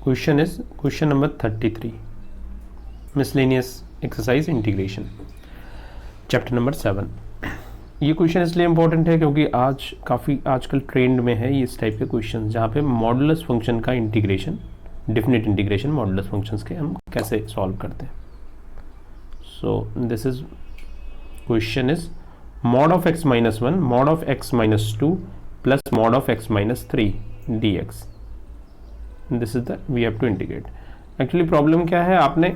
Question number 33, miscellaneous exercise integration, chapter number 7। ये question इसलिए important है क्योंकि आजकल ट्रेंड में है ये इस टाइप के क्वेश्चन जहाँ पे मॉडुलस फंक्शन का integration, definite integration modulus functions के हम कैसे सॉल्व करते हैं। So this is question is mod of x minus 1 mod of x minus 2 plus mod of x minus 3 dx. This is the we have to integrate. Actually problem क्या है, आपने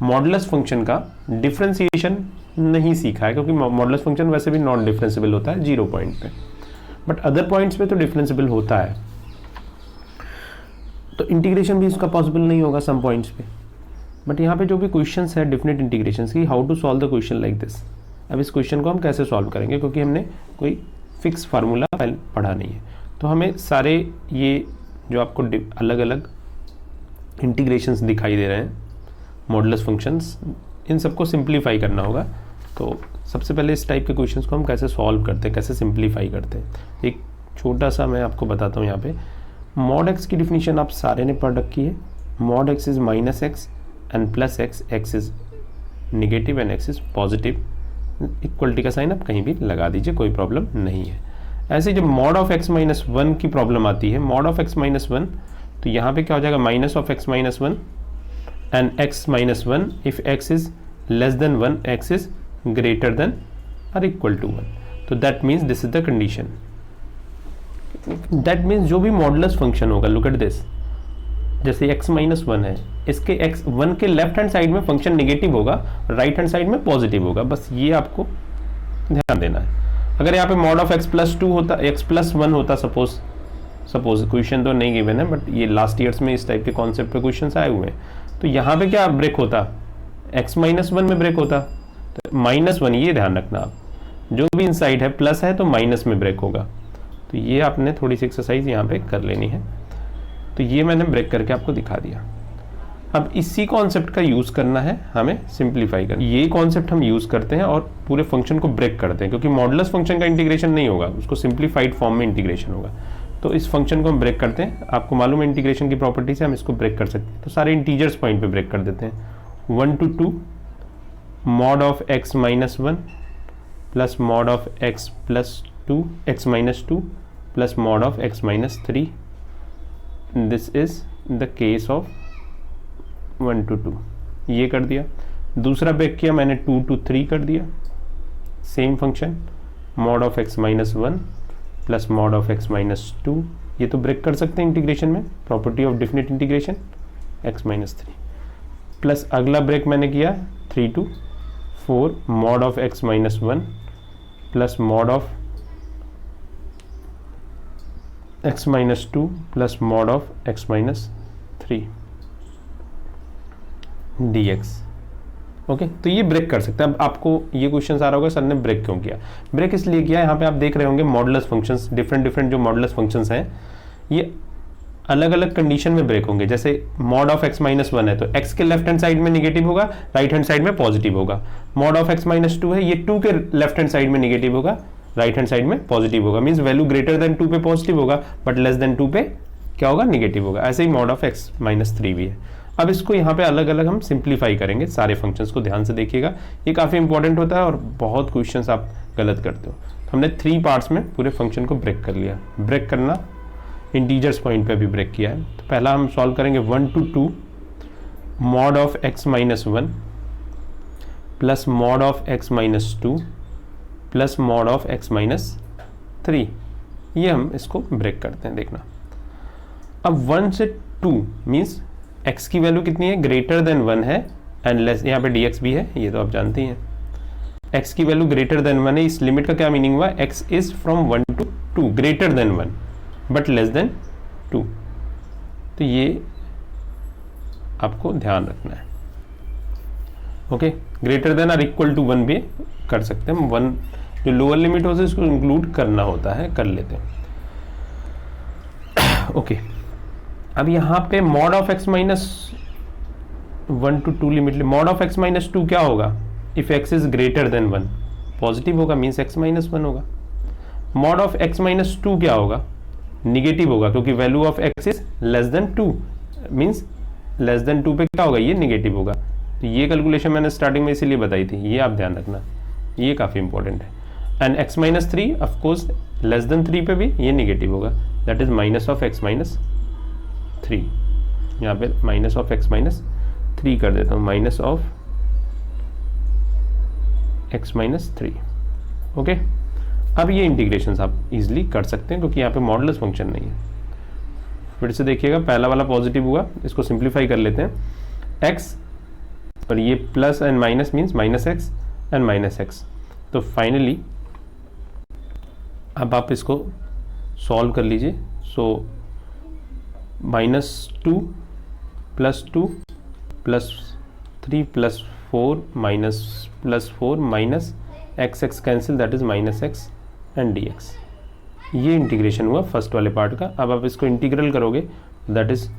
modulus function का differentiation नहीं सीखा है क्योंकि modulus function वैसे भी नॉन डिफरेंशिएबल होता है 0 पॉइंट पे, बट अदर पॉइंट्स पे तो डिफरेंशिएबल होता है, तो इंटीग्रेशन भी इसका पॉसिबल नहीं होगा सम पॉइंट्स पे। बट यहाँ पे जो भी क्वेश्चंस है डेफिनेट इंटीग्रेशन की, how to solve the question like this. अब इस क्वेश्चन को हम कैसे सॉल्व करेंगे क्योंकि हमने कोई फिक्स फार्मूला पढ़ा नहीं है, तो हमें सारे ये जो आपको अलग अलग इंटीग्रेशंस दिखाई दे रहे हैं मॉडुलस फंक्शंस, इन सबको सिंप्लीफाई करना होगा। तो सबसे पहले इस टाइप के क्वेश्चंस को हम कैसे सॉल्व करते हैं, कैसे सिंप्लीफाई करते हैं, एक छोटा सा मैं आपको बताता हूँ। यहाँ पे मॉड एक्स की डिफिनीशन आप सारे ने पढ़ रखी है। Mod x is minus x and plus x, x is negative and x is positive. Equality का साइन आप कहीं भी लगा दीजिए, कोई प्रॉब्लम नहीं है। ऐसे जब मॉड ऑफ एक्स माइनस 1 की प्रॉब्लम आती है, मॉड ऑफ एक्स माइनस 1, तो यहाँ पे क्या हो जाएगा, minus of x minus 1 and x minus 1 if x is less than 1, x is greater than और इक्वल टू 1, तो that means this is the condition. That means जो भी मॉडुलस फंक्शन होगा, लुक एट दिस, जैसे x minus 1 है, इसके x1 के left hand side में फंक्शन नेगेटिव होगा, राइट हैंड साइड में पॉजिटिव होगा, बस ये आपको ध्यान देना है। अगर यहाँ पे मॉड ऑफ x प्लस 2 होता, x प्लस 1 होता, सपोज क्वेश्चन तो नहीं गिवन है बट ये लास्ट ईयर्स में इस टाइप के कॉन्सेप्ट पे क्वेश्चन आए हुए हैं, तो यहाँ पे क्या ब्रेक होता, x माइनस 1 में ब्रेक होता, तो माइनस 1, ये ध्यान रखना आप, जो भी इनसाइड है प्लस है तो माइनस में ब्रेक होगा। तो ये आपने थोड़ी सी एक्सरसाइज यहाँ पे कर लेनी है। तो ये मैंने ब्रेक करके आपको दिखा दिया। अब इसी कॉन्सेप्ट का यूज़ करना है हमें सिंप्लीफाई कर, ये कॉन्सेप्ट हम यूज़ करते हैं और पूरे फंक्शन को ब्रेक करते हैं, क्योंकि मॉडुलस फंक्शन का इंटीग्रेशन नहीं होगा, उसको सिंप्लीफाइड फॉर्म में इंटीग्रेशन होगा। तो इस फंक्शन को हम ब्रेक करते हैं। आपको मालूम है इंटीग्रेशन की प्रॉपर्टी से हम इसको ब्रेक कर सकते हैं, तो सारे इंटीजर्स पॉइंट पे ब्रेक कर देते हैं। 1 to 2 mod of x minus 1 plus mod of x plus 2, x minus 2 plus mod of x minus 3, this is the case of 1 to 2, ये कर दिया। दूसरा ब्रेक किया मैंने 2 to 3 कर दिया, same function mod of x minus 1 plus mod of x minus 2, ये तो ब्रेक कर सकते हैं इंटीग्रेशन में, property of definite integration, x minus 3 plus अगला ब्रेक मैंने किया 3 to 4 mod of x minus 1 plus mod of x minus 2 plus mod of x minus 3 dx। Okay, तो ये ब्रेक कर सकते हैं। अब आपको ये क्वेश्चन आ रहा होगा सर ने ब्रेक क्यों किया। ब्रेक इसलिए किया, यहाँ पे आप देख रहे होंगे मॉडुलस फंक्शंस, डिफरेंट जो मॉडुलस फंक्शंस हैं ये अलग अलग कंडीशन में ब्रेक होंगे। जैसे मॉड ऑफ x माइनस 1 है तो x के लेफ्ट हैंड साइड में निगेटिव होगा, राइट हैंड साइड में पॉजिटिव होगा। मॉड ऑफ x माइनस 2 है, ये 2 के लेफ्ट हैंड साइड में निगेटिव होगा, राइट हैंड साइड में पॉजिटिव होगा, मीन्स वैल्यू ग्रेटर देन 2 पे पॉजिटिव होगा बट लेस देन 2 पे क्या होगा, निगेटिव होगा। ऐसे ही मॉड ऑफ x माइनस 3 भी है। अब इसको यहाँ पे अलग अलग हम सिंप्लीफाई करेंगे, सारे फंक्शंस को ध्यान से देखिएगा, ये काफ़ी इंपॉर्टेंट होता है और बहुत क्वेश्चंस आप गलत करते हो। तो हमने 3 पार्ट्स में पूरे फंक्शन को ब्रेक कर लिया। ब्रेक करना इंटीजर्स पॉइंट पे भी ब्रेक किया है। तो पहला हम सॉल्व करेंगे 1 to 2 mod of x minus 1 plus mod of x minus 2 plus mod of x minus 3, ये हम इसको ब्रेक करते हैं। देखना, अब 1 से 2 मीन्स x की वैल्यू कितनी है, ग्रेटर देन 1 है एंड लेस, यहाँ पे dx भी है, ये तो आप जानते हैं। x की वैल्यू ग्रेटर देन 1 है, इस लिमिट का क्या मीनिंग हुआ, x is from 1 to 2, greater than 1 but less than 2, तो ये आपको ध्यान रखना है। ओके, ग्रेटर देन और इक्वल टू 1 भी कर सकते हैं, 1 जो लोअर लिमिट होती है उसको इंक्लूड करना होता है, कर लेते हैं। ओके, अब यहाँ पे mod of x minus 1 to 2 limit, mod of x minus 2 क्या होगा, if x is greater than 1 positive होगा, मीन्स x माइनस 1 होगा। मॉड ऑफ x माइनस 2 क्या होगा, निगेटिव होगा क्योंकि value of x is less than 2, means less than 2 पे क्या होगा, ये निगेटिव होगा। तो ये कैलकुलेशन मैंने स्टार्टिंग में इसीलिए बताई थी, ये आप ध्यान रखना, ये काफ़ी इंपॉर्टेंट है। And x minus 3 of course less than 3 पे भी ये निगेटिव होगा, that is minus of x minus 3। यहाँ पे माइनस ऑफ x माइनस 3 कर देता हूँ, minus of x minus 3। Okay, अब ये इंटीग्रेशन आप इजीली कर सकते हैं क्योंकि यहाँ पे मॉडुलस फंक्शन नहीं है। फिर से देखिएगा, पहला वाला पॉजिटिव हुआ, इसको सिंप्लीफाई कर लेते हैं, x और ये plus and minus means minus x and minus x. तो फाइनली अब आप इसको सॉल्व कर लीजिए। सो -2 + 2 + 3 + 4 +4 minus x x cancel, that is minus x and D x. ये इंटीग्रेशन हुआ फर्स्ट वाले पार्ट का। अब आप इसको इंटीग्रल करोगे, that is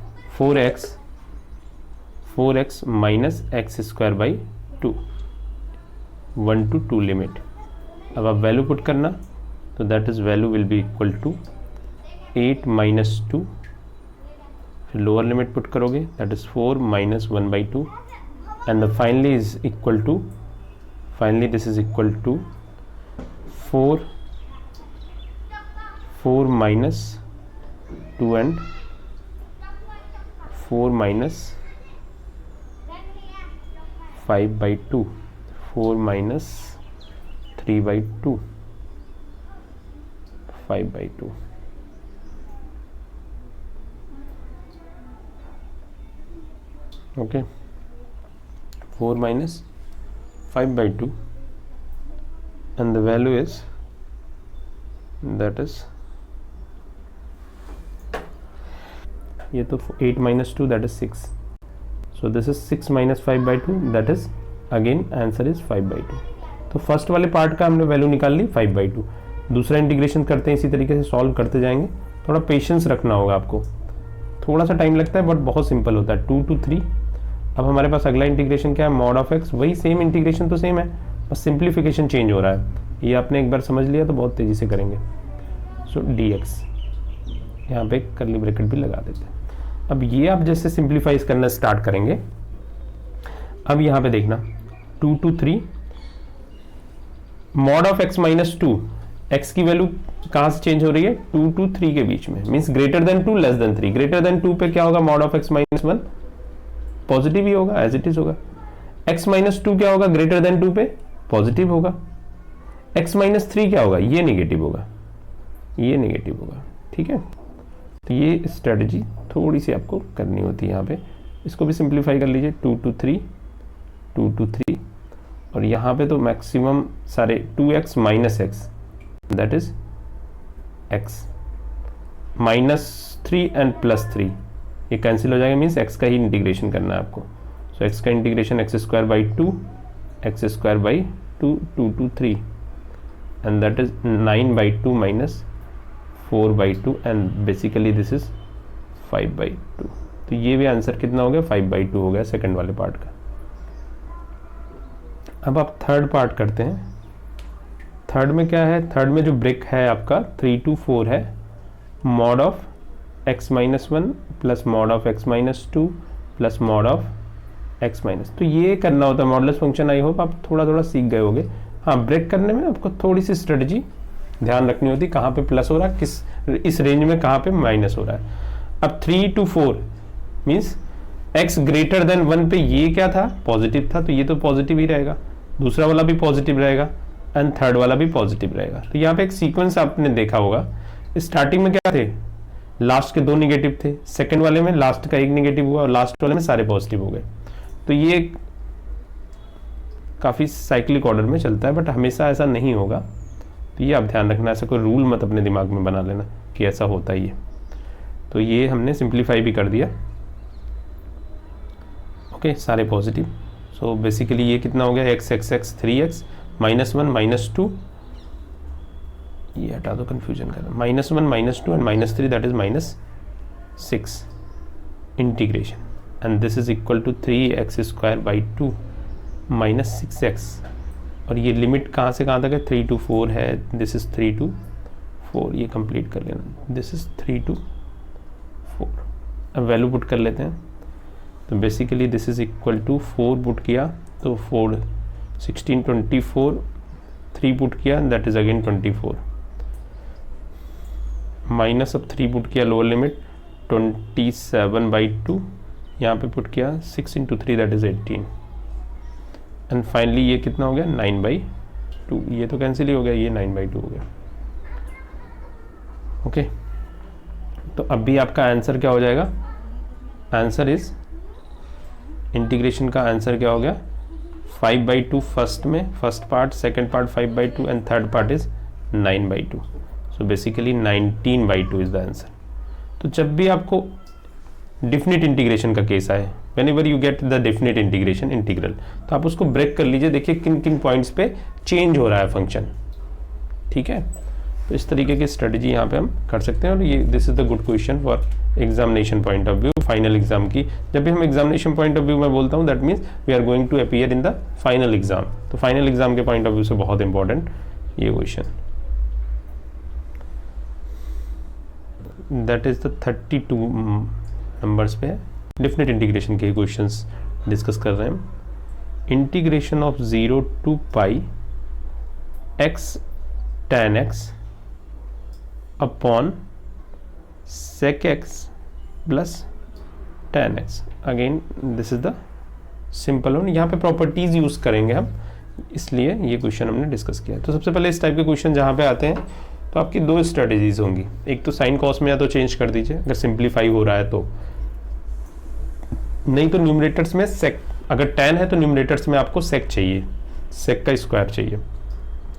4x minus x square by 2, 1 to 2 limit. अब आप वैल्यू पुट करना, तो that is value will be equal to 8 minus 2, फिर लोअर लिमिट पुट करोगे, that is 4 minus 1/2 and the finally is equal to, finally this is equal to 4 minus 2 and 4 minus 5/2, 4 minus 3/2, 5/2। Okay, 4 minus 5/2 and the value is, that is, ये तो 8 minus 2, that is 6, so this is 6 minus 5/2, that is again answer is 5/2। तो first वाले part का हमने value निकाल ली 5/2। दूसरा integration करते हैं, इसी तरीके से सॉल्व करते जाएंगे। थोड़ा पेशेंस रखना होगा आपको, थोड़ा सा टाइम लगता है बट बहुत सिंपल होता है। 2 to 3। अब हमारे पास अगला इंटीग्रेशन क्या है, मॉड ऑफ एक्स, वही सेम इंटीग्रेशन तो सेम है, बस सिंप्लीफिकेशन चेंज हो रहा है। ये आपने एक बार समझ लिया तो बहुत तेज़ी से करेंगे। सो डी एक्स, यहाँ पे कर्ली ब्रैकेट भी लगा देते हैं। अब ये आप जैसे सिंप्लीफाइज करना स्टार्ट करेंगे, अब यहाँ पे देखना 2 to 3 mod of x minus 2, x की वैल्यू कहाँ से चेंज हो रही है, 2 to 3 के बीच में, means greater than 2 less than 3। Greater than 2 पे क्या होगा, mod of x minus 1 positive ही होगा, एज इट इज होगा। एक्स माइनस 2 क्या होगा, ग्रेटर देन 2 पे पॉजिटिव होगा। एक्स माइनस 3 क्या होगा, ये नेगेटिव होगा, ये नेगेटिव होगा। ठीक है, तो ये स्ट्रेटजी थोड़ी सी आपको करनी होती है यहाँ पे। इसको भी सिंप्लीफाई कर लीजिए, 2 to 3, 2 to 3, और यहाँ पे तो मैक्सिमम सारे 2x minus x, that is x -3 and +3, ये कैंसिल हो जाएगा, मीन्स x का ही इंटीग्रेशन करना है आपको। सो x का integration x² 2 2 to 3 and that is 9/2 minus 4/2 and basically this is 5/2। तो ये भी आंसर कितना हो गया, 5/2 हो गया सेकंड वाले पार्ट का। अब आप थर्ड पार्ट करते हैं। थर्ड में क्या है, थर्ड में जो ब्रेक है आपका 3 to 4 है, mod of x minus 1 plus mod of x minus 2 plus mod of x minus. तो ये करना होता है मॉडुलस फंक्शन। आई होप आप थोड़ा थोड़ा सीख गए होंगे। हाँ, ब्रेक करने में आपको थोड़ी सी स्ट्रेटजी ध्यान रखनी होती, कहाँ पे प्लस हो रहा है, किस इस रेंज में कहाँ पे माइनस हो रहा है। अब 3 to 4 means x greater than 1 पे ये क्या था, पॉजिटिव था, तो ये तो पॉजिटिव ही रहेगा, दूसरा वाला भी पॉजिटिव रहेगा एंड थर्ड वाला भी पॉजिटिव रहेगा। तो यहाँ पे एक सीक्वेंस आपने देखा होगा, स्टार्टिंग में क्या थे, लास्ट के 2 निगेटिव थे, सेकंड वाले में लास्ट का 1 निगेटिव हुआ और लास्ट वाले में सारे पॉजिटिव हो गए। तो ये काफ़ी साइक्लिक ऑर्डर में चलता है, बट हमेशा ऐसा नहीं होगा। तो ये आप ध्यान रखना, ऐसा कोई रूल मत अपने दिमाग में बना लेना कि ऐसा होता ही है। तो ये हमने सिंप्लीफाई भी कर दिया। ओके, सारे पॉजिटिव। सो बेसिकली ये कितना हो गया, x 3x -1 -2, ये हटा दो, कन्फ्यूजन कर, -1 -2 and -3 that is -6 integration and this is equal to 3x² 2 -6x। और ये लिमिट कहाँ से कहाँ तक है, 3 to 4 है, दिस इज 3 to 4, ये कंप्लीट कर लेना, दिस इज 3 to 4। अब वैल्यू पुट कर लेते हैं, तो basically this is equal to 4 put किया तो 4 16 24, 3 पुट किया दैट इज अगेन 24, माइनस अब 3 पुट किया लोअर लिमिट 27/2, यहाँ पे पुट किया 6 into 3 that is 18, and finally ये कितना हो गया 9/2, ये तो कैंसिल ही हो गया, ये 9/2 हो गया। ओके तो अब भी आपका आंसर क्या हो जाएगा, आंसर इज इंटीग्रेशन का आंसर क्या हो गया 5/2 फर्स्ट में, first part, second part 5/2 and third part is 9/2, so basically 19/2 is the answer. तो जब भी आपको डिफिनिट इंटीग्रेशन का केस आए, whenever you get the definite integration integral, तो आप उसको ब्रेक कर लीजिए, देखिए किन किन पॉइंट्स पे चेंज हो रहा है फंक्शन, ठीक है। तो इस तरीके की स्ट्रेटजी यहाँ पे हम कर सकते हैं, और ये this is the good question for examination point of view, final exam की। जब भी हम एग्जामिनेशन पॉइंट ऑफ व्यू में बोलता हूँ, that means we are going to appear in the final exam, तो फाइनल एग्जाम के पॉइंट ऑफ व्यू से बहुत इंपॉर्टेंट ये question. That is the 32 numbers पे है, डिफिनिट इंटीग्रेशन के क्वेश्चंस डिस्कस कर रहे हैं हम। Integration of 0 to pi x tan x upon sec x plus tan x, again this is the simple one, यहाँ पे प्रॉपर्टीज यूज करेंगे हम, इसलिए ये क्वेश्चन हमने डिस्कस किया। तो सबसे पहले इस टाइप के क्वेश्चन जहाँ पे आते हैं तो आपकी दो स्ट्रेटेजीज होंगी, एक तो साइन कॉस में या तो चेंज कर दीजिए अगर सिंप्लीफाई हो रहा है तो, नहीं तो न्यूमरेटर्स में सेक, अगर tan है तो न्यूमरेटर्स में आपको सेक चाहिए, सेक का स्क्वायर चाहिए,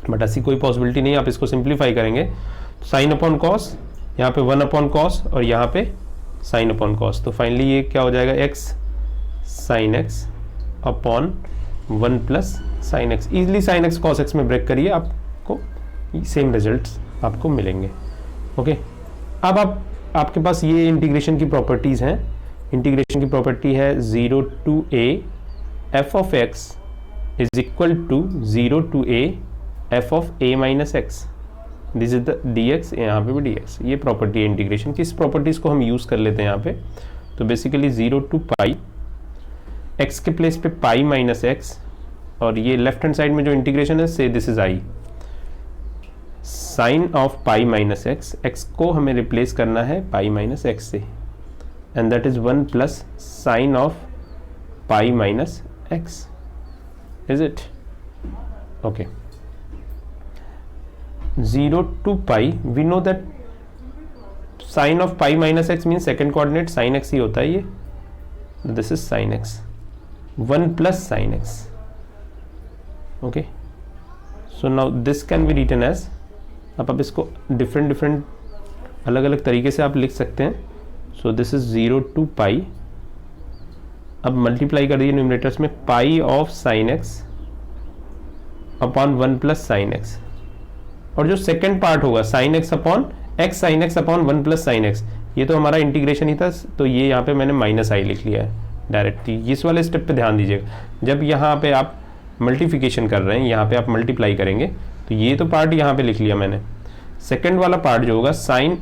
बट ऐसी कोई पॉसिबिलिटी नहीं, आप इसको सिंप्लीफाई करेंगे तो साइन अपॉन कॉस, यहाँ पे 1 अपॉन कॉस और यहाँ पे साइन अपॉन कॉस, तो फाइनली ये क्या हो जाएगा x sine x upon 1 plus sine x। Easily sine x cos x में ब्रेक करिए, आपको सेम रिजल्ट्स आपको मिलेंगे। ओके अब आपके पास ये इंटीग्रेशन की प्रॉपर्टीज हैं, इंटीग्रेशन की प्रॉपर्टी है 0 to a f of x is equal to 0 to a f of a minus x, this is the dx, यहाँ पे भी dx, ये प्रॉपर्टी है इंटीग्रेशन की। इस प्रॉपर्टीज को हम यूज कर लेते हैं यहाँ पे, तो बेसिकली 0 to पाई, x के प्लेस पे पाई माइनस एक्स, और ये लेफ्ट हैंड साइड में जो इंटीग्रेशन है से this is I, sine of pi minus x, x को हमें रिप्लेस करना है पाई माइनस एक्स से, and that is 1 plus sine of pi minus x, is it okay. 0 to pi, we know that sine of pi minus x mean second coordinate sine x ही होता है ये, this is sine x, 1 plus sine x, okay. So now this can be written as, अब इसको different अलग अलग तरीके से आप लिख सकते हैं। सो दिस इज 0 to पाई, अब मल्टीप्लाई कर दीजिए न्यूमरेटर्स में, पाई of sine x upon 1 plus sine x, और जो सेकेंड पार्ट होगा sign x upon x sign x upon 1 plus sine x, ये तो हमारा इंटीग्रेशन ही था, तो ये यहाँ पे मैंने माइनस आई लिख लिया है डायरेक्टली। इस वाले स्टेप पे ध्यान दीजिएगा, जब यहाँ पे आप मल्टीप्लिकेशन कर रहे हैं, यहाँ पे आप मल्टीप्लाई करेंगे, तो ये तो पार्ट यहाँ पे लिख लिया मैंने, सेकेंड वाला पार्ट जो होगा sine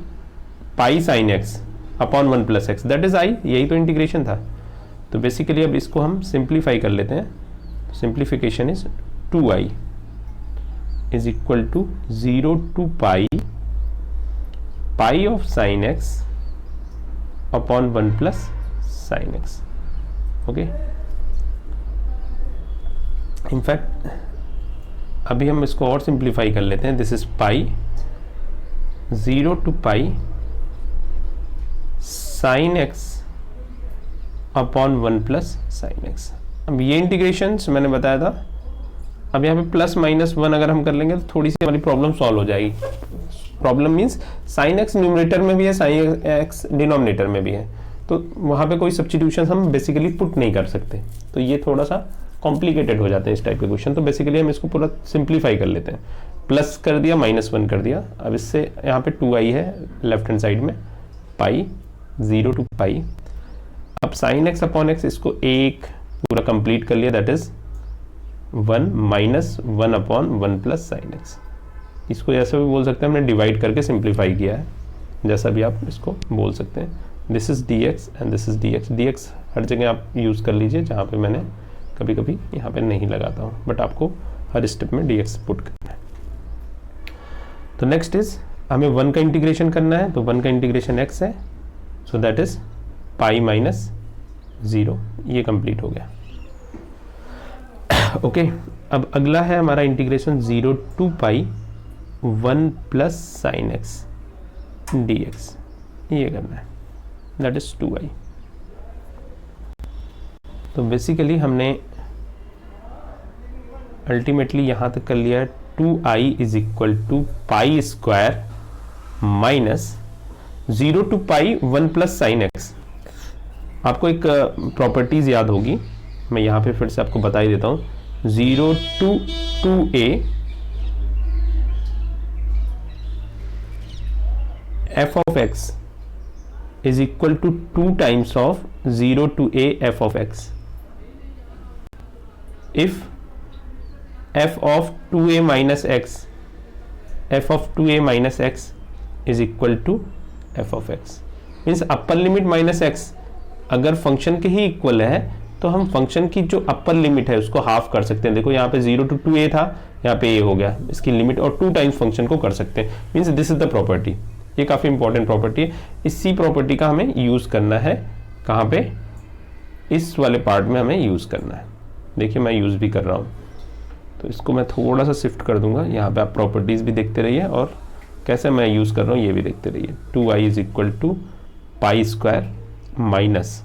pi sine x upon 1 plus x, that is I, यही तो इंटीग्रेशन था। तो बेसिकली अब इसको हम सिंप्लीफाई कर लेते हैं, simplification is 2i is equal to 0 to pi of sine x upon 1 plus sine x, okay. In fact अभी हम इसको और सिंप्लीफाई कर लेते हैं, this is pi 0 to pi sine x upon 1 plus sine x. अब ये इंटीग्रेशंस मैंने बताया था, अब यहाँ पे प्लस माइनस 1 अगर हम कर लेंगे तो थोड़ी सी हमारी प्रॉब्लम सॉल्व हो जाएगी। Problem means sine x numerator में भी है, साइन एक्स डिनोमिनेटर में भी है, तो वहाँ पे कोई सब्स्टिट्यूशन हम बेसिकली पुट नहीं कर सकते, तो ये थोड़ा सा कॉम्प्लिकेटेड हो जाते हैं इस टाइप के क्वेश्चन। तो बेसिकली हम इसको पूरा सिंप्लीफाई कर लेते हैं, प्लस कर दिया माइनस 1 कर दिया, अब इससे यहाँ पे 2i है लेफ्ट हैंड साइड में, पाई 0 to पाई, अब साइन एक्स अपॉन एक्स, इसको एक पूरा कंप्लीट कर लिया, that is 1 minus 1 upon 1 plus sine x, इसको ऐसे भी बोल सकते हैं, हमने डिवाइड करके सिंप्लीफाई किया है, जैसा भी आप इसको बोल सकते हैं। This is d x and this is d x. D x हर जगह आप यूज़ कर लीजिए, जहाँ पे मैंने कभी कभी यहाँ पे नहीं लगाता हूँ, बट आपको हर स्टेप में डी एक्स पुट करना है। तो नेक्स्ट इज हमें 1 का इंटीग्रेशन करना है, तो 1 का इंटीग्रेशन x है, सो दैट इज पाई माइनस 0। ये कंप्लीट हो गया। ओके अब अगला है हमारा integration 0 to pi 1 plus sine x d x. ये करना है, दैट इज 2i। तो बेसिकली हमने अल्टीमेटली यहाँ तक कर लिया है 2i is equal to pi square minus 0 to pi 1 plus sine x. आपको एक प्रॉपर्टीज याद होगी, मैं यहाँ पे फिर से आपको बता ही देता हूँ। 0 to 2a f of x is equal to 2 times of 0 to a f of x. If f of 2a minus x, f of 2a minus x is equal to f of x, means upper limit minus x अगर function के ही equal है तो हम function की जो upper limit है उसको half कर सकते हैं। देखो यहाँ पे 0 टू 2a था, यहाँ पे a हो गया इसकी लिमिट, और 2 टाइम्स फंक्शन को कर सकते हैं। Means this is the property. ये काफ़ी इंपॉर्टेंट प्रॉपर्टी है। इसी प्रॉपर्टी का हमें यूज़ करना है, कहाँ पे, इस वाले पार्ट में हमें यूज़ करना है। देखिए मैं यूज़ भी कर रहा हूँ, तो इसको मैं थोड़ा सा शिफ्ट कर दूंगा। यहाँ पे आप प्रॉपर्टीज़ भी देखते रहिए और कैसे मैं यूज़ कर रहा हूँ ये भी देखते रहिए। 2i is equal to pi square minus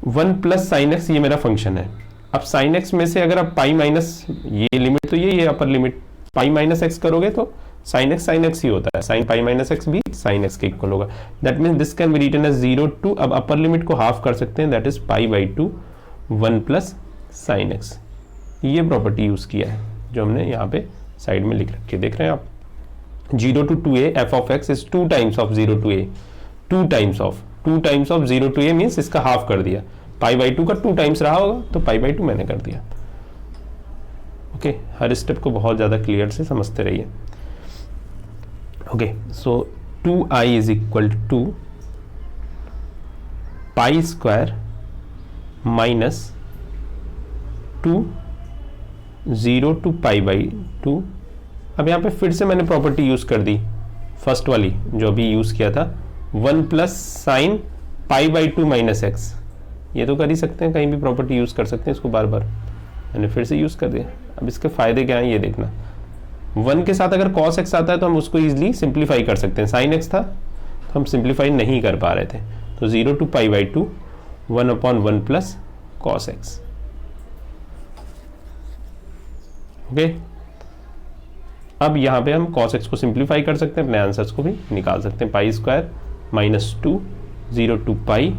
1 plus sine x, ये मेरा फंक्शन है। अब साइन एक्स में से अगर आप पाई माइनस, ये लिमिट तो ये upper limit, pi minus x करोगे तो साइन एक्स ही होता है। साइन पाई माइनस एक्स भी साइन एक्स के इक्वल होगा। That means this can be written as 0 to, अब अपर लिमिट को हाफ कर सकते हैं, दैट इज pi by 2 1 plus sine x. ये प्रॉपर्टी यूज़ किया है जो हमने यहाँ पे साइड में लिख रखी है, देख रहे हैं आप। 0 to 2a f of x is 2 times of 0 to a, 2 times of 0 to a means इसका हाफ कर दिया। पाई बाई 2 का 2 टाइम्स रहा होगा तो पाई बाई 2 मैंने कर दिया। ओके हर स्टेप को बहुत ज़्यादा क्लियर से समझते रहिए। Okay so 2i is equal to pi square minus 2 0 to pi by 2। अब यहाँ पे फिर से मैंने प्रॉपर्टी यूज़ कर दी, फर्स्ट वाली जो अभी यूज़ किया था, 1 plus sine pi by 2 minus x. ये तो कर ही सकते हैं, कहीं भी प्रॉपर्टी यूज़ कर सकते हैं इसको बार बार। मैंने फिर से यूज़ कर दिया। अब इसके फ़ायदे क्या हैं ये देखना। 1 के साथ अगर कॉस एक्स आता है तो हम उसको ईजिली सिंप्लीफाई कर सकते हैं। साइन एक्स था तो हम सिंप्लीफाई नहीं कर पा रहे थे, तो 0 to pi by 2 1/1 plus cos x. Okay अब यहाँ पे हम cos x को सिंप्लीफाई कर सकते हैं, अपने आंसर्स को भी निकाल सकते हैं। Pi square minus 2 0 to pi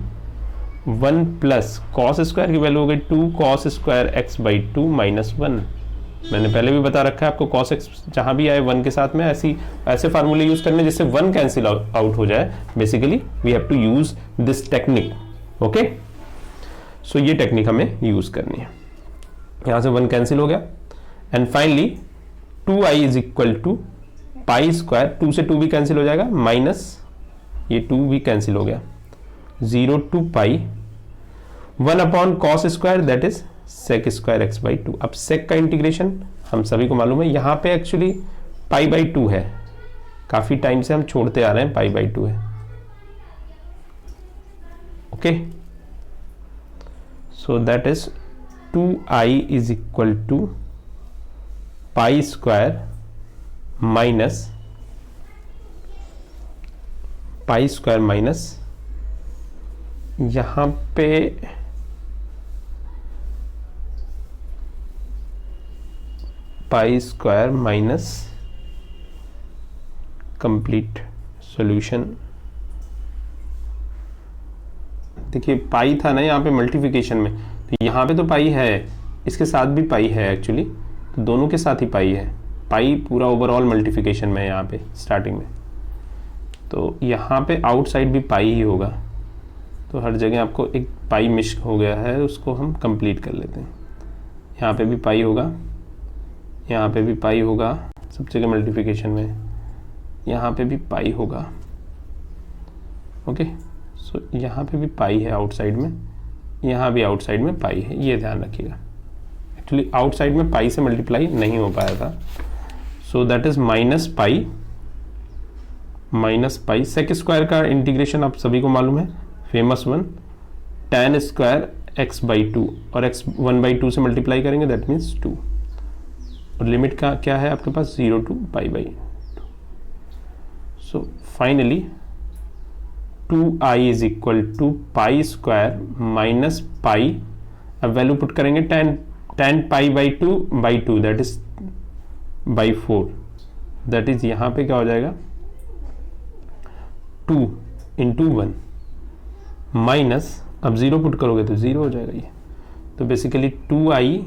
1 plus cos square की वैल्यू हो गई 2 cos square x by 2 minus 1। मैंने पहले भी बता रखा है आपको, cos x जहाँ भी आए 1 के साथ में ऐसे फार्मूले यूज़ करने जिससे 1 कैंसिल आउट हो जाए। Basically we have to use this technique. Okay so ये टेक्निक हमें यूज़ करनी है। यहाँ से 1 कैंसिल हो गया and finally 2i is equal to pi square, 2 से 2 भी कैंसिल हो जाएगा, माइनस ये 2 भी कैंसिल हो गया, 0 to pi 1 cos square that is sec square x by 2। अब सेक का इंटीग्रेशन हम सभी को मालूम है, यहाँ पे एक्चुअली पाई बाई 2 है, काफ़ी टाइम से हम छोड़ते आ रहे हैं, पाई बाई 2 है। Okay so that is 2i is equal to pi square minus यहाँ पे pi square minus complete solution. देखिए पाई था ना यहाँ पे मल्टीप्लिकेशन में, तो यहाँ पे तो पाई है, इसके साथ भी पाई है एक्चुअली, तो दोनों के साथ ही पाई है। पाई पूरा ओवरऑल मल्टीप्लिकेशन में है यहाँ पे स्टार्टिंग में, तो यहाँ पे आउटसाइड भी पाई ही होगा, तो हर जगह आपको एक पाई मिस हो गया है, उसको हम कंप्लीट कर लेते हैं। यहाँ पे भी पाई होगा, यहाँ पे भी पाई होगा, सब जगह मल्टीप्लिकेशन में, यहाँ पे भी पाई होगा। ओके, सो यहाँ पे भी पाई है आउटसाइड में, यहाँ भी आउटसाइड में पाई है, ये ध्यान रखिएगा। एक्चुअली आउटसाइड में पाई से मल्टीप्लाई नहीं हो पाया था, so that is minus pi. Sec square का इंटीग्रेशन आप सभी को मालूम है, famous one, tan square x/2, और x 1/2 से मल्टीप्लाई करेंगे दैट मीन्स 2, और लिमिट का क्या है आपके पास 0 to π/2। So finally 2i is equal to pi square minus pi, अब वैल्यू पुट करेंगे tan π/2 that is by 4, that is यहाँ पे क्या हो जाएगा 2 × 1 माइनस, अब 0 पुट करोगे तो 0 हो जाएगा ये, तो basically 2i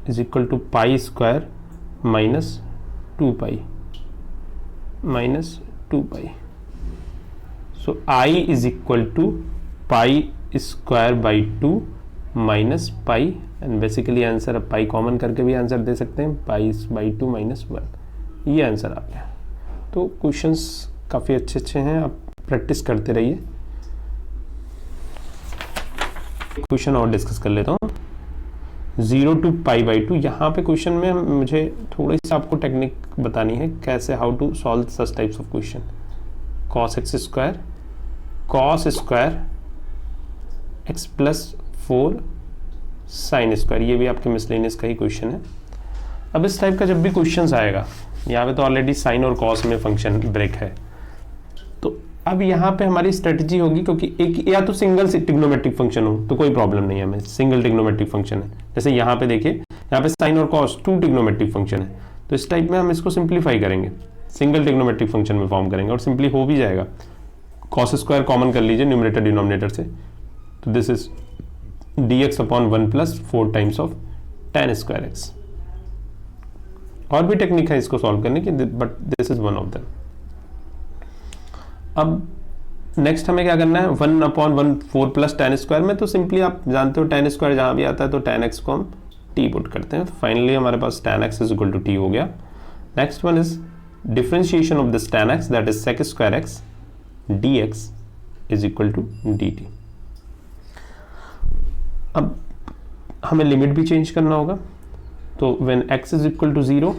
is equal to pi square minus 2π। So i is equal to pi square by 2 minus pi, and basically answer, अब पाई कॉमन करके भी आंसर दे सकते हैं, पाई/2 माइनस 1, ये आंसर आ गया। तो क्वेश्चंस काफ़ी अच्छे हैं, आप प्रैक्टिस करते रहिए। क्वेश्चन और डिस्कस कर लेता हूँ, 0 to π/2। यहाँ पे क्वेश्चन में मुझे थोड़ी सी आपको टेक्निक बतानी है, कैसे how to solve such types of question. cos x square x plus 4 sine square, ये भी आपके मिसलेनियस का ही क्वेश्चन है। अब इस टाइप का जब भी क्वेश्चन आएगा, यहाँ पे तो ऑलरेडी साइन और कॉस में फंक्शन ब्रेक है, तो अब यहाँ पे हमारी स्ट्रेटजी होगी, क्योंकि एक या तो सिंगल ट्रिग्नोमेट्रिक फंक्शन हो तो कोई प्रॉब्लम नहीं है, हमें सिंगल ट्रिग्नोमेट्रिक फंक्शन है। जैसे यहाँ पे देखिए, यहाँ पे साइन और कॉस 2 ट्रिग्नोमेट्रिक फंक्शन है, तो इस टाइप में हम इसको सिंप्लीफाई करेंगे, सिंगल ट्रिग्नोमेट्रिक फंक्शन में फॉर्म करेंगे, और सिंपली हो भी जाएगा। कॉस स्क्वायर कॉमन कर लीजिए न्यूमरेटर डिनोमिनेटर से, तो this is dx/1 plus 4 times of tan square x। और भी टेक्निक है इसको सॉल्व करने की, but this is one of them. अब नेक्स्ट हमें क्या करना है, 1/1 4 प्लस tan स्क्वायर में, तो सिंपली आप जानते हो tan स्क्वायर जहां भी आता है तो tan x को हम t पुट करते हैं, तो फाइनली हमारे पास tan x is equal to t हो गया। Next one is differentiation of this tan x, that is sec square x dx is equal to dt। अब हमें लिमिट भी चेंज करना होगा, तो when x is equal to 0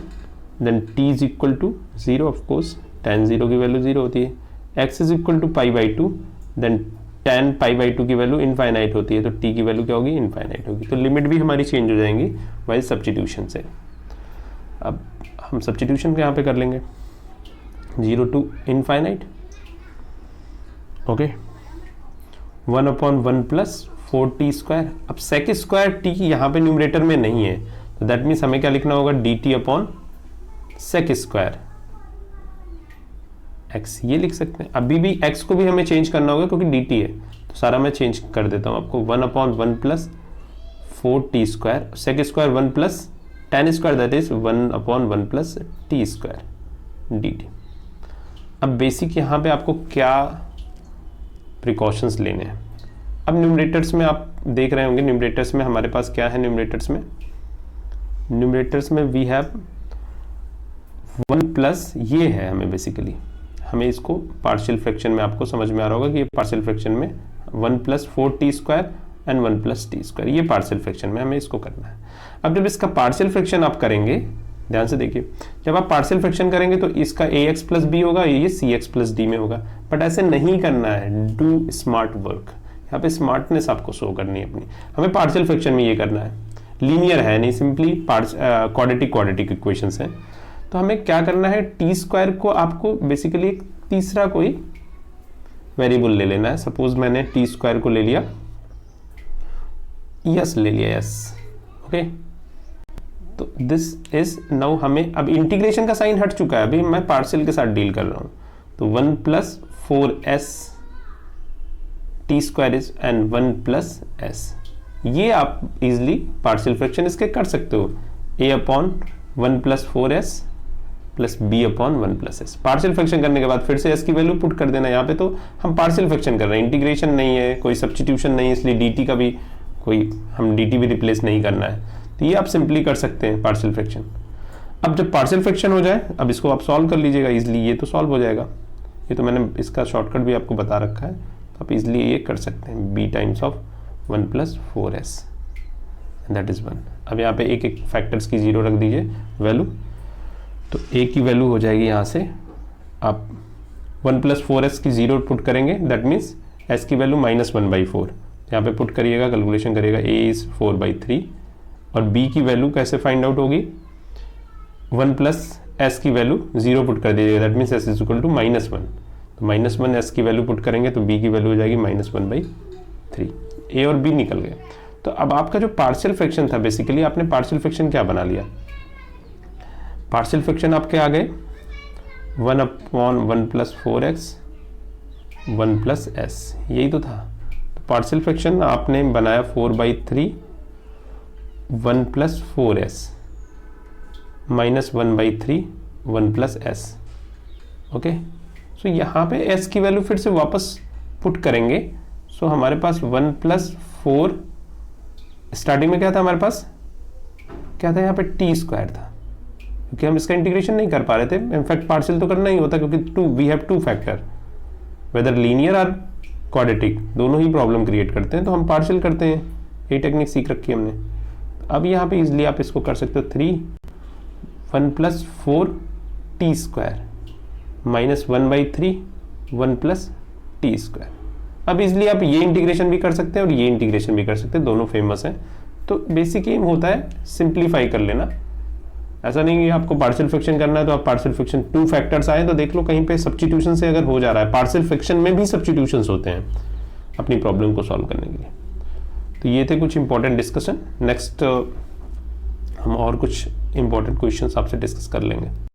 then t is equal to 0, of course tan 0 की value 0 होती है। x is equal to π/2 then tan π/2 की वैल्यू इनफाइनाइट होती है, तो t की वैल्यू क्या होगी, इनफाइनाइट होगी। तो लिमिट भी हमारी चेंज हो जाएंगी वाइल सब्स्टिट्यूशन से। अब हम सब्स्टिट्यूशन यहाँ पे कर लेंगे, 0 to infinite, okay, 1/1 plus 4t square. अब सेक स्क्वायर t यहाँ पे न्यूमरेटर में नहीं है, तो दैट मीन्स हमें क्या लिखना होगा, dt upon sec square x, ये लिख सकते हैं। अभी भी x को भी हमें चेंज करना होगा क्योंकि dt है, तो सारा मैं चेंज कर देता हूँ आपको, 1/1 plus 4t square, sec square 1 plus tan square, that is 1/1 plus t square dt। अब बेसिक यहाँ पे आपको क्या प्रिकॉशंस लेने हैं। अब न्यूमरेटर्स में आप देख रहे होंगे, न्यूमरेटर्स में हमारे पास क्या है, न्यूमरेटर्स में वी हैव 1 प्लस, ये है हमें बेसिकली, हमें इसको पार्शियल फ्रैक्शन में आपको समझ में आ रहा होगा कि ये पार्शियल फ्रैक्शन में 1 plus 4t square and 1 plus t square, ये पार्शियल फ्रैक्शन में हमें इसको करना है। अब जब इसका पार्शियल फ्रैक्शन आप करेंगे, ध्यान से देखिए, जब आप पार्शियल फ्रैक्शन करेंगे तो इसका ax प्लस b होगा, ये cx प्लस d में होगा, बट ऐसे नहीं करना है, डू स्मार्ट वर्क। यहाँ पे स्मार्टनेस आपको शो करनी है अपनी, हमें पार्शियल फ्रैक्शन में ये करना है, लीनियर है नहीं, सिंपली क्वाड्रेटिक इक्वेशंस हैं। तो हमें क्या करना है, टी स्क्वायर को आपको बेसिकली एक तीसरा कोई वेरिएबल ले लेना है। सपोज मैंने टी स्क्वायर को ले लिया, यस ले लिया, यस, ओके, तो दिस इज नाउ, हमें अब इंटीग्रेशन का साइन हट चुका है, अभी मैं पार्शियल के साथ डील कर रहा हूं, तो 1 plus 4s T square is and 1 plus s, ये आप इजिली पार्शियल फ्रैक्शन इसके कर सकते हो, a upon 1 plus 4s plus b upon 1 plus s। Partial fraction करने के बाद फिर से s की वैल्यू पुट कर देना, यहाँ पे तो हम पार्शियल फ्रैक्शन कर रहे हैं, इंटीग्रेशन नहीं है, कोई सब्स्टिट्यूशन नहीं है, इसलिए dt का भी कोई हम dt भी रिप्लेस नहीं करना है, तो ये आप सिंपली कर सकते हैं पार्शियल फ्रैक्शन। अब जब पार्शियल फ्रैक्शन हो जाए, अब इसको आप सॉल्व कर लीजिएगा इजीली, ये तो सॉल्व हो जाएगा, ये तो मैंने इसका शॉर्टकट भी आपको बता रखा है, तो आप इजीली ये कर सकते हैं, b times of 1 + 4s that is 1। अब यहाँ पे एक एक फैक्टर्स की 0 रख दीजिए वैल्यू, तो a की वैल्यू हो जाएगी यहाँ से, आप 1 + 4s की 0 पुट करेंगे, दैट मीन्स s की वैल्यू -1/4, यहाँ पे पुट करिएगा, कैलकुलेशन करिएगा, a इज 4/3, और b की वैल्यू कैसे फाइंड आउट होगी, 1 + s की वैल्यू 0 पुट कर दीजिएगा, that means s is equal to -1, तो -1 s की वैल्यू पुट करेंगे तो b की वैल्यू हो जाएगी -1/3, a और b निकल गए। तो अब आपका जो पार्शियल फ्रैक्शन था, बेसिकली आपने पार्शियल फ्रैक्शन क्या बना लिया, पार्शियल फ्रैक्शन आपके आ गए 1/1 + 4x 1 + s, यही तो था। तो पार्शियल फ्रैक्शन आपने बनाया 4/3 1 + 4s -1/3 1 + s, ओके। सो यहाँ पे s की वैल्यू फिर से वापस पुट करेंगे, सो हमारे पास 1 + 4, स्टार्टिंग में क्या था हमारे पास, क्या था यहाँ पे t² था, क्योंकि हम इसका इंटीग्रेशन नहीं कर पा रहे थे, इनफैक्ट पार्शियल तो करना ही होता क्योंकि we have to factor, whether linear और क्वाड्रेटिक दोनों ही प्रॉब्लम क्रिएट करते हैं, तो हम पार्शियल करते हैं, ये टेक्निक सीख रखी है हमने। अब यहाँ पे इजिली आप इसको कर सकते हो 3 1 + 4 t² -1/3 1 + t²। अब इजिली आप ये इंटीग्रेशन भी कर सकते हैं और ये इंटीग्रेशन भी कर सकते हैं, दोनों फेमस हैं। तो बेसिक एम होता है सिंप्लीफाई कर लेना, ऐसा नहीं कि आपको पार्शियल फ्रैक्शन करना है तो आप पार्शियल फ्रैक्शन 2 फैक्टर्स आए तो देख लो कहीं पे सब्स्टिट्यूशन से अगर हो जा रहा है, पार्शियल फ्रैक्शन में भी सब्स्टिट्यूशंस होते हैं अपनी प्रॉब्लम को सॉल्व करने के लिए। तो ये थे कुछ इंपॉर्टेंट डिस्कशन, नेक्स्ट हम और कुछ इंपॉर्टेंट क्वेश्चंस आपसे डिस्कस कर लेंगे।